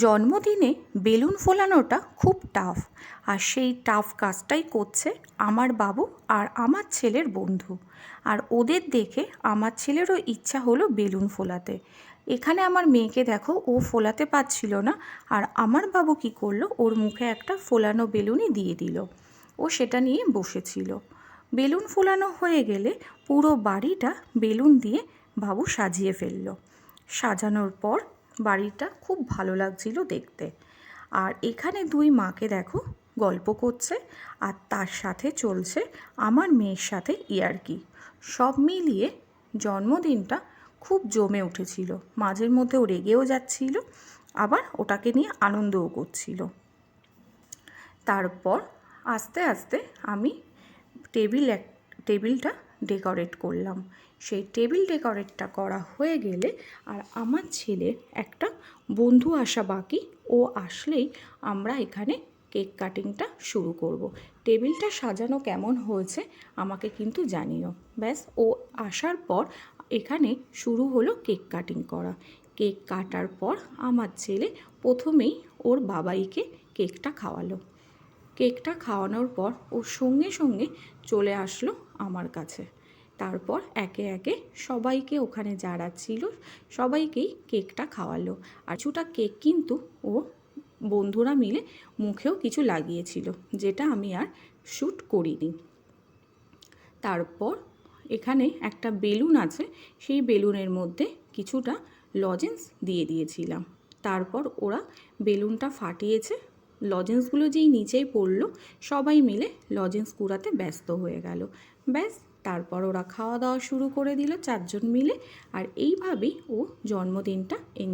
জন্মদিনে বেলুন ফোলানোটা খুব টাফ, আর সেই টাফ কাজটাই করছে আমার বাবু আর আমার ছেলের বন্ধু। আর ওদের দেখে আমার ছেলেরও ইচ্ছা হলো বেলুন ফোলাতে। এখানে আমার মেয়েকে দেখো, ও ফোলাতে পারছিল না, আর আমার বাবু কি করলো, ওর মুখে একটা ফোলানো বেলুনই দিয়ে দিল। ও সেটা নিয়ে বসেছিল। বেলুন ফোলানো হয়ে গেলে পুরো বাড়িটা বেলুন দিয়ে বাবু সাজিয়ে ফেললো। সাজানোর পর বাড়িটা খুব ভালো লাগছিল দেখতে। আর এখানে দুই মাকে দেখো গল্প করছে, আর তার সাথে চলছে আমার মেয়ের সাথে ইয়ার্কি। সব মিলিয়ে জন্মদিনটা খুব জমে উঠেছিল। মাঝের মধ্যে ও রেগেও যাচ্ছিল, আবার ওটাকে নিয়ে আনন্দও করছিল। তারপর আস্তে আস্তে আমি টেবিলটা ডেকোরেট করলাম। সেই টেবিল ডেকোরেটটা করা হয়ে গেলে, আর আমার ছেলের একটা বন্ধু আসা বাকি, ও আসলেই আমরা এখানে কেক কাটিংটা শুরু করব। টেবিলটা সাজানো কেমন হয়েছে আমাকে কিন্তু জানিও। ব্যাস, ও আসার পর এখানে শুরু হলো কেক কাটিং করা। কেক কাটার পর আমার ছেলে প্রথমেই ওর বাবাইকে কেকটা খাওয়ালো। কেকটা খাওয়ানোর পর ও সঙ্গে সঙ্গে চলে আসলো আমার কাছে। তারপর একে একে সবাইকে, ওখানে যারা ছিল সবাইকেই কেকটা খাওয়ালো। আর কিছুটা কেক কিন্তু ও বন্ধুরা মিলে মুখেও কিছু লাগিয়েছিল, যেটা আমি আর শ্যুট করিনি। তারপর এখানে একটা বেলুন আছে, সেই বেলুনের মধ্যে কিছুটা লজেন্স দিয়ে দিয়েছিলাম। তারপর ওরা বেলুনটা ফাটিয়েছে। লজেন্সগুলো যেই নিচেই পড়লো, সবাই মিলে লজেন্স কুড়াতে ব্যস্ত হয়ে গেল। ব্যাস, তারপর ওরা খাওয়া দাওয়া শুরু করে দিল চারজন মিলে। আর এইভাবেই ও জন্মদিনটা